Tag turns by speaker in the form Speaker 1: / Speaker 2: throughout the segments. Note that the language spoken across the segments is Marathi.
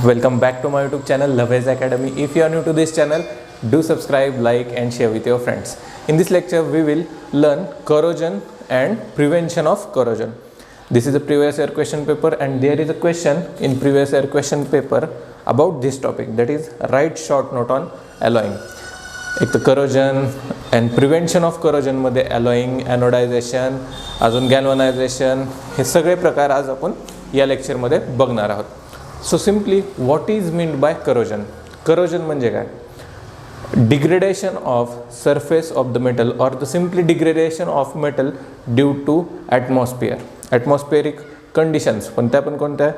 Speaker 1: Welcome back to my YouTube channel Lavez Academy. If you are new to this channel, do subscribe, like and share with your friends. In this lecture we will learn corrosion and prevention of corrosion. This is a previous year question paper and there is a question in previous year question paper about this topic, that is write short note on alloying. एक तर corrosion and prevention of corrosion मध्ये alloying, anodization, अजून galvanization हे सगळे प्रकार आज आपण या लेक्चर मध्ये बघणार आहोत. So simply what is meant by corrosion? Corrosion म्हणजे काय? Degradation of surface of the metal or the simply degradation of metal due to atmosphere. Atmospheric conditions, पण त्या पण कोणत्या?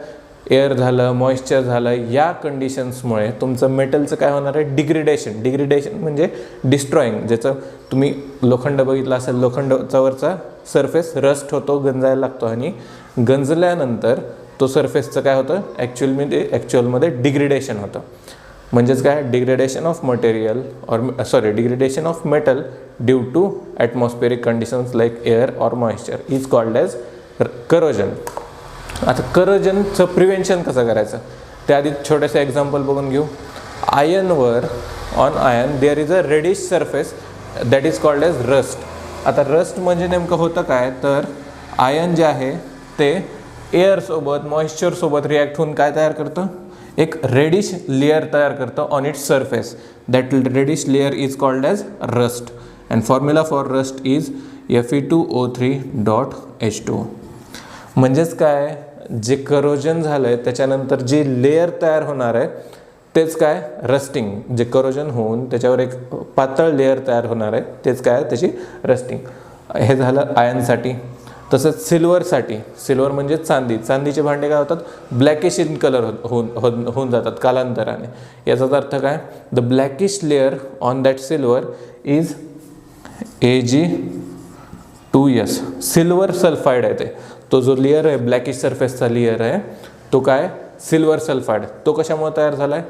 Speaker 1: एअर झालं, मॉइश्चर झालं, या कंडिशन्समुळे तुमचं मेटलचं काय होणार आहे? डिग्रेडेशन. डिग्रेडेशन म्हणजे डिस्ट्रॉईंग. ज्याचं तुम्ही लोखंड बघितलं असेल, लोखंडाचा वरचा सरफेस रस्ट होतो, गंजायला लागतो आणि गंजल्यानंतर तो सरफेसचं काय होतं? ॲक्च्युअलमध्ये डिग्रेडेशन होतं. म्हणजेच काय? Degradation of material degradation of metal due to atmospheric conditions like air or moisture is called as corrosion. आता करोजनचं प्रिव्हेन्शन कसं करायचं त्याआधी छोटंसं एक्झाम्पल बघून घेऊ. आयनवर on iron there is a reddish surface that is called as rust. आता रस्ट म्हणजे नेमकं होतं काय? तर आयन जे आहे ते एअरसोबत मॉइश्चरसोबत रिॲक्ट होऊन काय तयार करतं? एक रेडिश लेअर तयार करतं on its surface. That reddish layer is called as rust and formula for rust is Fe2O3.H2. म्हणजेच काय? जे करोजन झालं आहे त्याच्यानंतर जी लेअर तयार होणार आहे तेच काय? रस्टिंग. जे करोजन होऊन त्याच्यावर एक पातळ लेअर तयार होणार आहे तेच काय? त्याची रस्टिंग. हे झालं आयनसाठी. तसंच सिल्वरसाठी. सिल्वर म्हणजे चांदी. चांदीचे भांडे काय होतात? ब्लॅकिश इन कलर होऊन जातात कालांतराने. याचाच अर्थ काय? The blackish layer on that silver is Ag2S. Silver sulphide आहे ते. तो जो लेअर आहे ब्लॅकिश सरफेसचा लेअर आहे तो काय? Silver sulphide. तो कशामुळे तयार झाला आहे?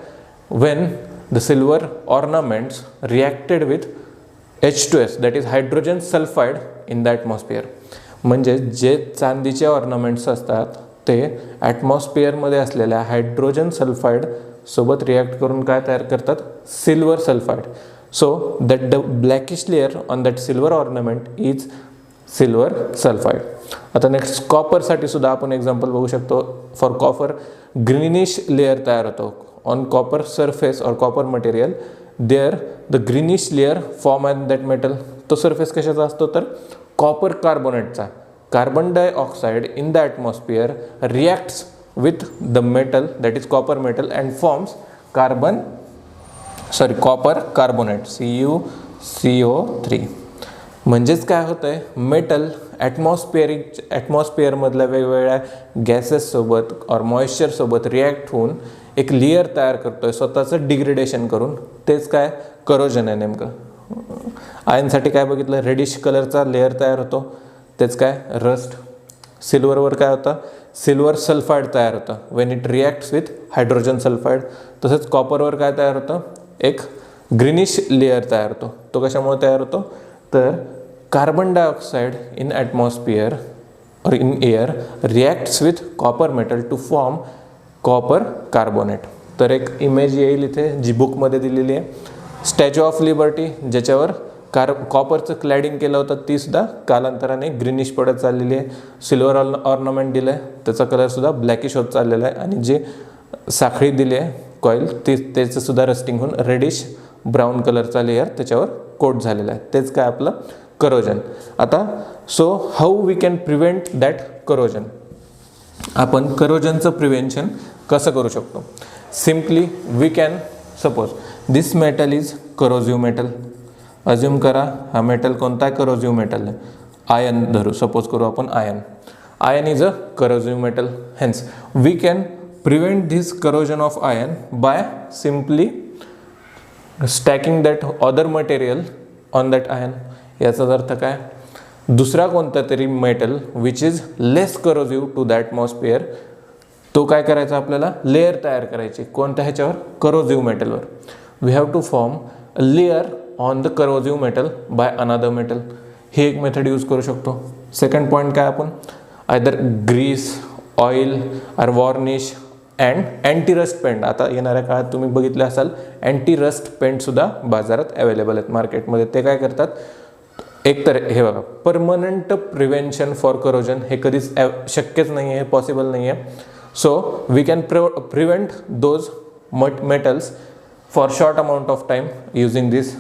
Speaker 1: Wien the silver ornaments reacted with H2S that is hydrogen sulphide in the atmosphere. म्हणजे जे चांदीचे ऑर्नामेंट्स असतात ते ॲटमॉस्फिअरमध्ये असलेल्या हायड्रोजन सल्फाईड सोबत रिॲक्ट करून काय तयार करतात? Silver sulphide. So that the blackish layer on that silver ornament is silver sulphide. आता नेक्स्ट कॉपरसाठी सुद्धा आपण एक्झाम्पल बघू शकतो. फॉर कॉपर ग्रीनिश लेअर तयार होतो on copper surface or copper material. There the greenish layer form at that metal. तो सरफेस कशाचा असतो? तर कॉपर कार्बोनेटचा. Carbon dioxide in the atmosphere reacts with the metal that is copper metal and forms copper carbonate CuCO3. म्हणजेच काय होतं आहे? मेटल ॲटमॉस्फिअरमधल्या वेगवेगळ्या गॅसेससोबत और मॉइश्चरसोबत रिॲक्ट होऊन एक लेअर तयार करतो आहे स्वतःचं डिग्रेडेशन करून. तेच काय? करोजन आहे नेमकं. आयनसाठी काय बघितलं? रेडिश कलरचा लेअर तयार होतो तेच काय? रस्ट. सिल्वरवर काय होतं? सिल्वर सल्फाईड तयार होतं Wien it reacts with hydrogen sulphide. तसंच कॉपरवर काय तयार होतं? एक ग्रीनिश लेअर तयार होतो. तो कशामुळे तयार होतो? तर कार्बन डायऑक्साईड इन ॲटमॉस्फिअर और in air reacts with copper metal to form copper carbonate. तर एक इमेज येईल इथे जी बुकमध्ये दिलेली आहे. स्टॅच्यू ऑफ लिबर्टी ज्याच्यावर कॉपरचं क्लॅडिंग केलं होतं तीसुद्धा कालांतराने ग्रीनिश पडत चाललेली आहे. सिल्वर ऑर्नामेंट दिलं आहे त्याचा कलरसुद्धा ब्लॅकिश होत चाललेला आहे आणि जे साखळी दिली आहे कॉईल त्याचंसुद्धा रस्टिंग होऊन रेडिश ब्राऊन कलरचा लेअर त्याच्यावर कोट झालेला आहे. तेच काय? आपलं करोजन. आता so how we can prevent that corrosion. आपण करोजनचं प्रिव्हेन्शन कसं करू शकतो? Simply we can suppose this metal is corrosive metal. Assume करा हा मेटल कोणता आहे? करोजिव्ह मेटल आहे. आयन धरू, सपोज करू आपण iron. Iron is a corrosive metal. Hence we can prevent this corrosion of ion by simply stacking that other material on that iron. याचाच अर्थ काय? दुसरा कोणता तरी metal which is less corrosive to the atmosphere तो काय करायचा? आपल्याला लेअर तयार करायची. कोणत्या ह्याच्यावर? करोजिव्ह मेटलवर. We have to form a layer on the corrosive metal by another metal. ही एक मेथड यूज करू शकतो. सेकंड पॉईंट काय? आपण either grease, oil or varnish and anti rust paint. आता येणाऱ्या काळात तुम्ही बघितलं असाल अँटी रस्ट पेंटसुद्धा बाजारात अवेलेबल आहेत मार्केटमध्ये. ते काय करतात, एकतर हे बघा, परमनंट प्रिव्हेन्शन फॉर करोजन हे कधीच शक्यच नाही आहे, पॉसिबल नाही आहे. So we can prevent those metals for short amount of time using this.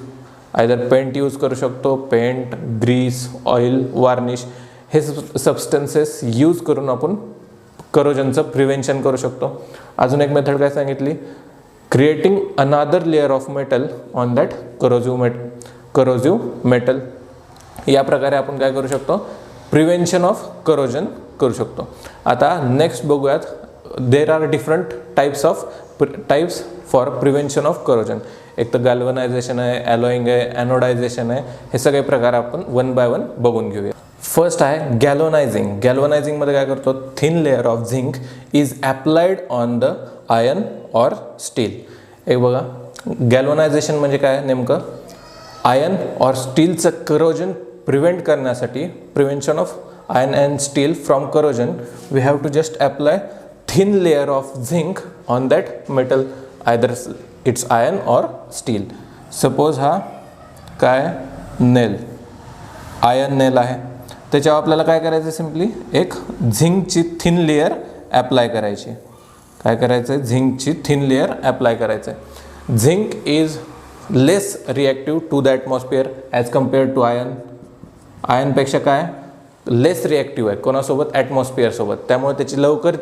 Speaker 1: Either paint use करू शकतो, पेंट, ग्रीस, ऑइल, वार्निश हे सबस्टन्सेस यूज करून आपण करोजनचं प्रिव्हेन्शन करू शकतो. अजून एक मेथड काय सांगितली, creating another layer of metal on that corrosive metal. या प्रकारे आपण काय करू शकतो, प्रिव्हेन्शन ऑफ करोजन करू शकतो. आता नेक्स्ट बघूयात, there are different types for prevention of corrosion. एक तर गॅल्वनायझेशन आहे, ॲलॉईंग आहे, ॲनोडायझेशन आहे. हे सगळे प्रकार आपण वन बाय वन बघून घेऊया. फर्स्ट आहे गॅल्वनायझिंग. गॅल्वनायझिंगमध्ये काय करतो, thin layer of zinc is applied on the iron or steel. एक बघा, गॅल्वनायझेशन म्हणजे काय नेमकं, आयर्न ऑर स्टीलचं करोजन प्रिव्हेंट करण्यासाठी, prevention of iron and steel from corrosion, we have to just apply thin layer of zinc on that metal, either it's iron or steel. Suppose हा काय नेल, आयर्न नेल आहे, त्याच्यावर आपल्याला काय करायचं, सिम्पली एक झिंकची थिन लेअर ॲप्लाय करायची. काय करायचं आहे, झिंकची थिन लेअर ॲप्लाय करायचं आहे. Zinc is less reactive to the atmosphere as compared to iron. आयर्नपेक्षा काय लेस रिॲक्टिव्ह आहे कोणासोबत, ॲटमॉस्फिअरसोबत, त्यामुळे त्याची लवकर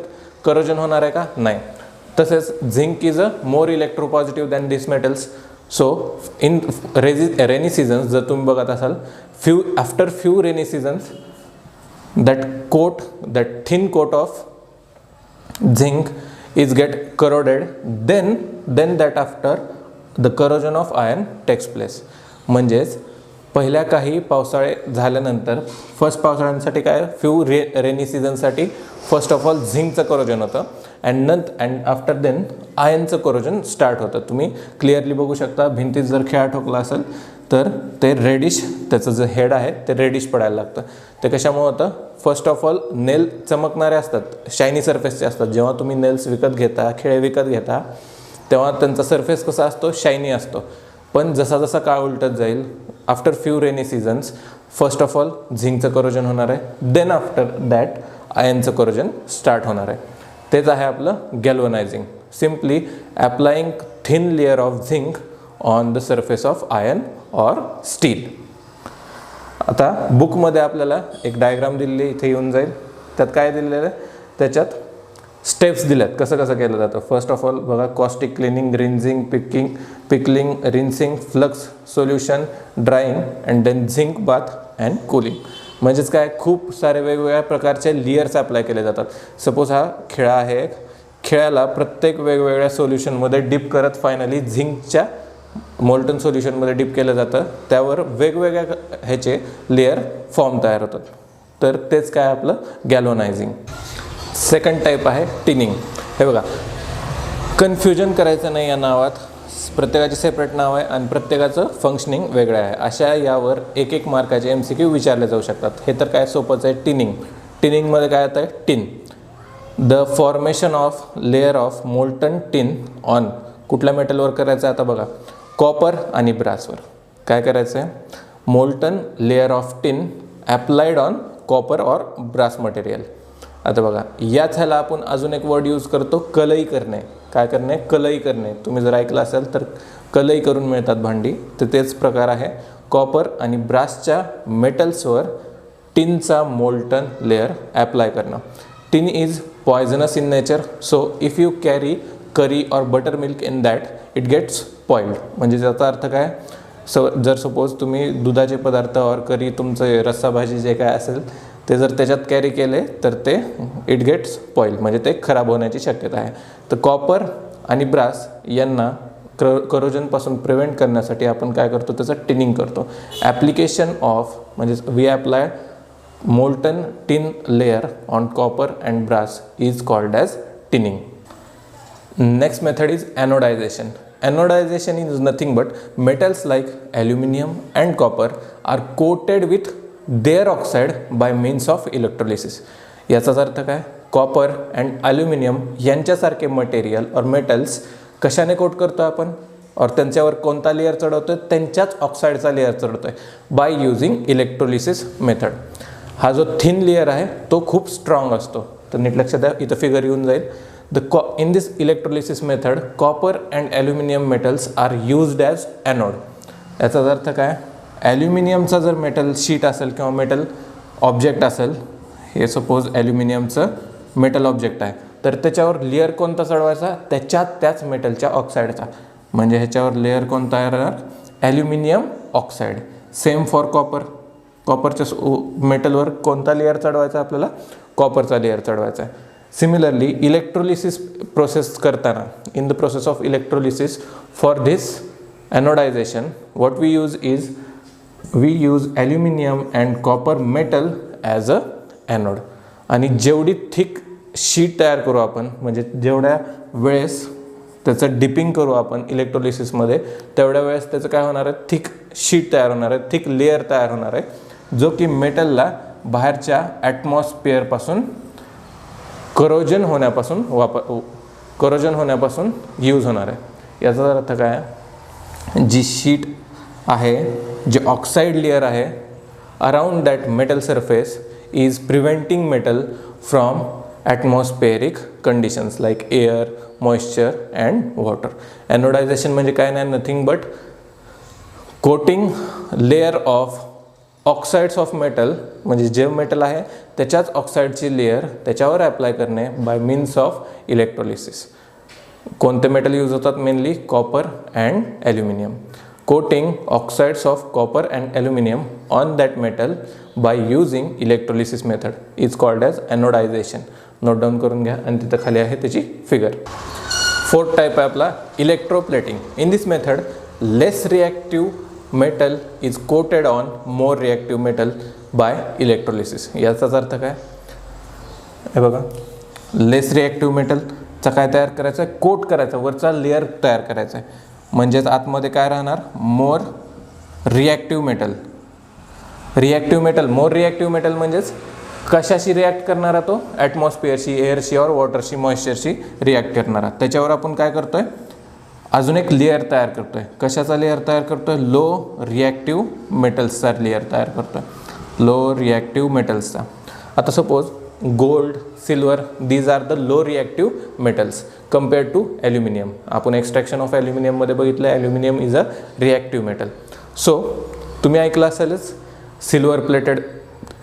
Speaker 1: करोजन होणार आहे का, नाही. तसेच zinc is a more electropositive than this metals. So in rainy seasons जर तुम्ही बघत असाल, after few rainy seasons that thin coat of zinc is get corroded, then that after the corrosion of iron takes place. म्हणजेच पहिल्या काही पावसाळे झाल्यानंतर, फर्स्ट पावसाळ्यांसाठी काय, फ्यू रेनी सीझनसाठी फर्स्ट ऑफ ऑल झिंकचं करोजन होतं, अँड आफ्टर देन आयर्नचं करोजन स्टार्ट होतं. तुम्ही क्लिअरली बघू शकता, भिंतीत जर खिळा ठोकला असेल तर ते रेडिश, त्याचं जे हेड आहे ते रेडिश पडायला लागतं. ते कशामुळे होतं, फर्स्ट ऑफ ऑल नेल चमकणारे असतात, शायनी सरफेसचे असतात. जेव्हा तुम्ही नेल्स विकत घेता, खिळे विकत घेता, तेव्हा त्यांचा सरफेस कसा असतो, शायनी असतो. पण जसा जसा काळ उलटत जाईल, after few rainy seasons first of all झिंकचं करोजन होणार आहे, देन आफ्टर दॅट आयर्नचं करोजन स्टार्ट होणार आहे. तेच आहे आपलं galvanising, simply applying thin layer of zinc on the surface of iron or steel. आता बुकमध्ये आपल्याला एक डायग्राम दिलेली इथे येऊन जाईल. त्यात काय दिलेलं आहे, त्याच्यात स्टेप्स दिल्यात कसं कसं केलं जातं. फर्स्ट ऑफ ऑल बघा, caustic cleaning, rinsing, pickling, rinsing, flux solution, drying and then zinc bath and cooling. म्हणजेच काय, खूप सारे वेगवेगळ्या प्रकारचे लेयर्स अप्लाय केले जातात. सपोज हा खिळा आहे, खिळ्याला प्रत्येक वेगवेगळ्या सोल्युशनमध्ये डिप करत फायनली झिंकच्या मोल्टन सोल्युशनमध्ये डिप केलं जातं. त्यावर वेगवेगळ्या ह्याचे लेअर फॉर्म तयार होतात. तर तेच काय आपलं गॅल्वनायझिंग. सेकंड टाईप आहे टिनिंग. हे बघा, कन्फ्युजन करायचं नाही या नावात, प्रत्येकाचे सेपरेट नाव आहे आणि प्रत्येकाचं फंक्शनिंग वेगळं आहे. अशा यावर एक एक मार्काचे MCQ विचारले जाऊ शकतात. हे तर काय सोपंच आहे. टिनिंगमध्ये काय येतं आहे, tin, the formation of layer of molten tin on, कुठल्या मेटलवर करायचं आहे, आता बघा, कॉपर आणि ब्रासवर. काय करायचं आहे, molten layer of tin applied on copper or brass material. आता बघा, याच ह्याला आपण अजून एक वर्ड यूज करतो, कलई करणे. काय करणे, कलई करणे. तुम्ही जर ऐकलं असेल तर कलई करून मिळतात भांडी, तर तेच प्रकार आहे. कॉपर आणि ब्रासच्या मेटल्सवर टिनचा मोल्टन लेअर ॲप्लाय करणं. Tin is poisonous in nature, so if you carry curry or buttermilk in that it gets spoiled. म्हणजे त्याचा अर्थ काय, जर सपोज तुम्ही दुधाचे पदार्थ और करी, तुमचे रस्सा भाजी जे काय असेल ते जर त्याच्यात कॅरी केले तर ते इट गेट्स स्पॉइल्ड, म्हणजे ते खराब होण्याची शक्यता आहे. तर कॉपर आणि ब्रास यांना करोजनपासून प्रिव्हेंट करण्यासाठी आपण काय करतो, त्याचं टिनिंग करतो. ॲप्लिकेशन ऑफ, म्हणजे we apply molten tin layer on copper and brass is called as tinning. Next method is anodization. Anodization is nothing but metals like aluminum and copper are coated with their oxide by means of electrolysis. याचाच अर्थ काय, कॉपर अँड ॲल्युमिनियम यांच्यासारखे मटेरियल और मेटल्स कशाने कोट करतो आपण, और त्यांच्यावर कोणता लेअर चढवतोय, त्यांच्याच ऑक्साईडचा लेअर चढवतोय बाय यूजिंग इलेक्ट्रोलिसिस मेथड. हा जो थिन लेअर आहे तो खूप स्ट्रॉंग असतो. तर नीट लक्षात द्या, इथं फिगर येऊन जाईल. In this electrolysis method, copper and aluminium metals are used as anode. याचा अर्थ काय, ॲल्युमिनियमचा जर मेटल शीट असेल किंवा मेटल ऑब्जेक्ट असेल, हे सपोज ॲल्युमिनियमचं मेटल ऑब्जेक्ट आहे, तर त्याच्यावर लेअर कोणता चढवायचा, त्याच मेटलच्या ऑक्साईडचा. म्हणजे ह्याच्यावर लेअर कोणता येणार, aluminium oxide. Same for copper. कॉपरच्या मेटलवर कोणता लेअर चढवायचा आपल्याला, कॉपरचा लेअर चढवायचा आहे. सिमिलरली इलेक्ट्रोलिसिस प्रोसेस करताना, in the process of electrolysis for this anodisation what we use is we use aluminium and copper metal as a anode. आणि जेवढी थिक शीट तयार करू आपण, म्हणजे जेवढ्या वेळेस त्याचं डिपिंग करू आपण इलेक्ट्रोलिसिसमध्ये, तेवढ्या वेळेस त्याचं काय होणार आहे, थिक शीट तयार होणार आहे, थिक लेअर तयार होणार आहे, जो की मेटलला बाहेरच्या ॲटमॉस्फिअरपासून करोजन होण्यापासून यूज होणार आहे. याचा अर्थ काय, जी शीट आहे, जे ऑक्साईड लेअर आहे around that metal surface is preventing metal from atmospheric conditions like air, moisture and water. Anodization म्हणजे काय नाही, nothing but coating layer of oxides of metal, म्हणजे जे मेटल आहे त्याच्याच ऑक्साईडची लेअर त्याच्यावर अप्लाय करणे बाय मीन्स ऑफ इलेक्ट्रोलिसिस. कोणते मेटल यूज होतात, mainly copper and aluminium. Coating oxides of copper and aluminium on that metal by using electrolysis method is called as anodization. Note down करून घ्या आणि तिथं खाली आहे त्याची फिगर. फोर्थ टाईप आहे आपला electroplating. In this method less reactive metal is coated on more reactive metal by electrolysis. याचाच अर्थ काय, हे बघा, लेस रिॲक्टिव्ह मेटलचा काय तयार करायचं आहे, कोट करायचा, वरचा लेअर तयार करायचा आहे. म्हणजेच आतमध्ये काय राहणार, मोर रिॲक्टिव्ह मेटल. मोर रिॲक्टिव्ह मेटल म्हणजेच कशाशी रिॲक्ट करणारा तो, ॲटमॉस्फिअरशी, एअरशी और वॉटरशी, मॉइश्चरशी रिॲक्ट करणारा. त्याच्यावर आपण काय करतोय, अजून एक लेअर तयार करतोय. कशाचा लेअर तयार करतोय, लो रिॲक्टिव्ह मेटल्सचा लेअर तयार करतोय, लो रिॲक्टिव्ह मेटल्सचा. आता suppose gold, silver, these are the low reactive metals compared to aluminium. आपण एक्स्ट्रॅक्शन ऑफ ॲल्युमिनियममध्ये बघितलं, aluminium is a reactive metal. So तुम्ही ऐकलं असेलच, silver plated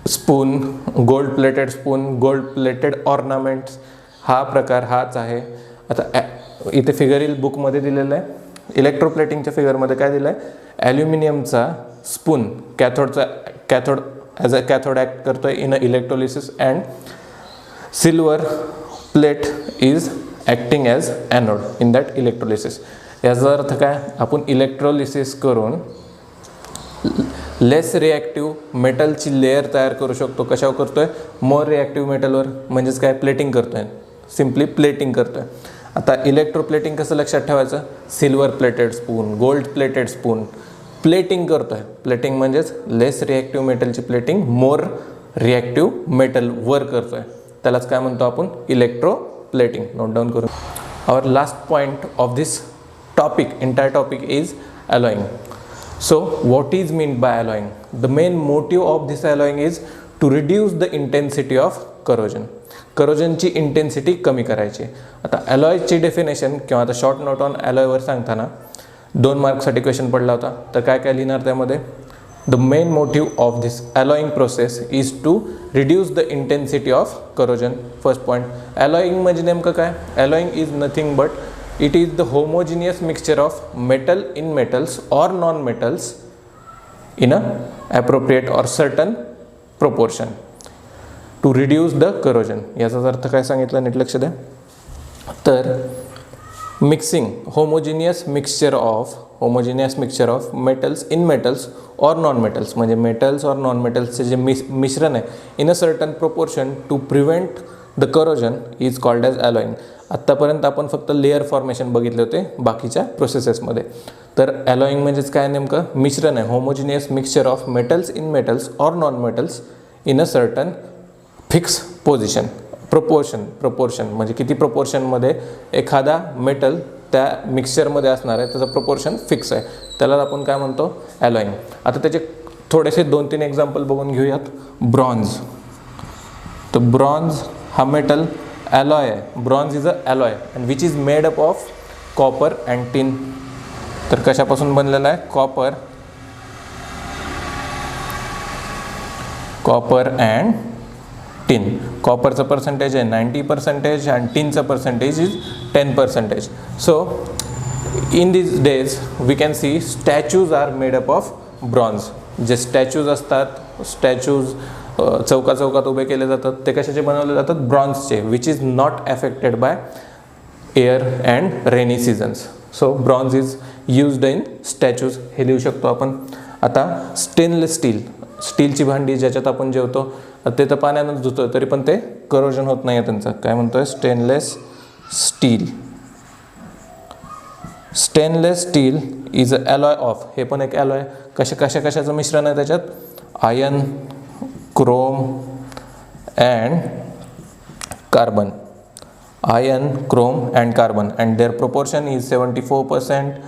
Speaker 1: spoon, gold plated spoon, gold plated ornaments, हा प्रकार हाच आहे. आता इथे फिगर येईल बुकमध्ये दिलेलं आहे. इलेक्ट्रोप्लेटिंगच्या फिगरमध्ये काय दिलं आहे, ॲल्युमिनियमचा spoon cathode as a cathode act करतो आहे in a electrolysis, and silver plate is acting as anode in that electrolysis. याचा अर्थ काय, आपण इलेक्ट्रोलिसिस करून लेस रिॲक्टिव्ह मेटलची लेअर तयार करू शकतो. कशावर करतोय, मोर रिॲक्टिव्ह मेटलवर. म्हणजेच काय, प्लेटिंग करतोय, सिम्पली प्लेटिंग करतोय. आता इलेक्ट्रोप्लेटिंग कसं लक्षात ठेवायचं, silver plated spoon, gold plated spoon, plating करतोय. प्लेटिंग म्हणजेच लेस रिॲक्टिव्ह मेटलची प्लेटिंग मोर रिॲक्टिव्ह मेटलवर करतोय, त्यालाच काय म्हणतो आपण, इलेक्ट्रोप्लेटिंग. नोट डाऊन करून. Our last point of this topic, entire topic is alloying. So what is meant by alloying? The main motive of this alloying is to reduce the intensity of corrosion. करोजनची इंटेन्सिटी कमी करायची. आता ॲलॉयची डेफिनेशन किंवा आता शॉर्ट नोट ऑन ॲलॉयवर सांगताना 2 मार्क्ससाठी क्वेश्चन पडला होता, तर काय काय लिहिणार त्यामध्ये, the main motive of this alloying process is to reduce the intensity of corrosion. First point, alloying म्हणजे नेमकं काय, alloying is nothing but it is the homogeneous mixture of metal in metals or non-metals in a appropriate or certain proportion to reduce the corrosion. याचा अर्थ काय सांगितलं, नीट लक्ष द्या. तर mixing homogeneous mixture of metals in metals or non-metals, म्हणजे metals or non-metals चे जे मिश्रण आहे in a certain proportion to prevent the corrosion is called as alloying. आत्तापर्यंत आपण फक्त लेअर फॉर्मेशन बघितले होते बाकीच्या प्रोसेसेसमध्ये. तर ॲलॉईंग म्हणजेच काय, नेमकं मिश्रण आहे, homogeneous mixture of metals in metals or non metals in a certain fix position. Proportion म्हणजे किती प्रपोर्शनमध्ये एखादा मेटल त्या मिक्सचरमध्ये असणार आहे, त्याचं प्रपोर्शन फिक्स आहे, त्याला आपण काय म्हणतो, ॲलॉईंग. आता त्याचे थोडेसे 2-3 एक्झाम्पल बघून घेऊयात. ब्रॉन्झ. तर ब्रॉन्झ हा मेटल ॲलॉय आहे. Bronze is a alloy and which is made up of copper and tin. तर कशापासून बनलेला आहे, कॉपर अँड टिन. कॉपरचं पर्सेंटेज आहे 90% आणि टिनचं percentage is 10%. So in this days we can see statues are made up of bronze. जे स्टॅच्यूज असतात, स्टॅच्यूज चौकात उभे केले जातात, ते कशाचे बनवले जातात, ब्रॉन्झचे, which is not affected by air and rainy seasons. So bronze is used in statues, हे लिहू शकतो आपण. आता स्टेनलेस स्टील, स्टीलची भांडी ज्याच्यात आपण जेवतो, ते तर पाण्यानंच धुतो तरी पण ते करोजन होत नाही आहे त्यांचं. काय म्हणतोय, stainless steel. Stainless steel is a alloy of, हे पण एक ॲलॉय. कशाचं मिश्रण आहे त्याच्यात, iron, chrome and carbon. Iron, chrome and carbon and their proportion is 74%.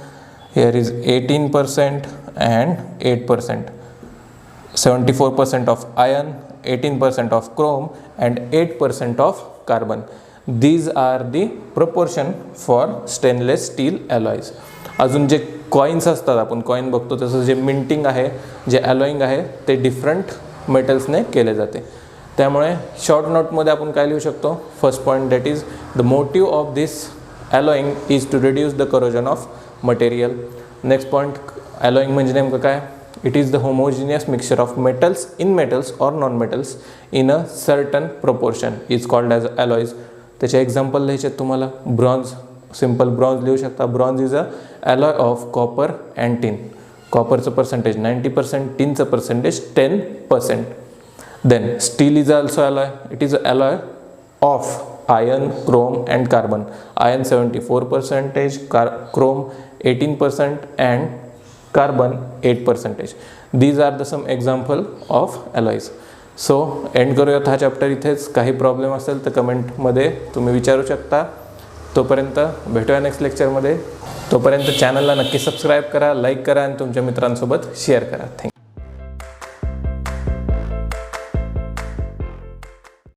Speaker 1: Here is 18% and 8%. 74% of iron, 18% of chrome and 8% of carbon. These are the proportion for stainless steel alloys. अजून जे कॉईन्स असतात, आपण कॉईन बघतो तसं जे मिंटिंग आहे, जे ॲलॉईंग आहे, ते डिफरंट मेटल्सने केले जाते. त्यामुळे शॉर्ट नोटमध्ये आपण काय लिहू शकतो, first point, that is the motive of this alloying is to reduce the corrosion of material. Next point, alloying म्हणजे नेमकं काय, it is the homogeneous mixture of metals in metals or non metals in a certain proportion is called as alloys. त्याचे एक्झाम्पल लिहायचे तुम्हाला. ब्रॉन्झ, सिम्पल ब्रॉन्झ लिहू शकता. Bronze is a alloy of copper and tin. कॉपरचं पर्सेंटेज 90%, टिनचं percentage 10%. Then steel is also alloy. It is an alloy of iron, chrome and carbon. Iron 74%, chrome 18% and carbon 8%. These are the some example of alloys. So end करूयात हा चॅप्टर इथेच. काही प्रॉब्लेम असेल तर कमेंटमध्ये तुम्ही विचारू शकता. तोपर्यंत भेटूया नेक्स्ट लेक्चरमध्ये. तोपर्यंत चॅनलला नक्की सबस्क्राईब करा, लाईक करा आणि तुमच्या मित्रांसोबत शेअर करा. थँक्यू.